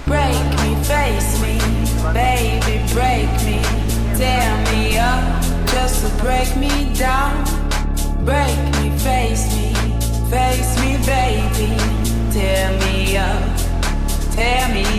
Break me, face me, baby, break me. Tear me up just to break me down. Break me, face me, baby. Tear me up, tear me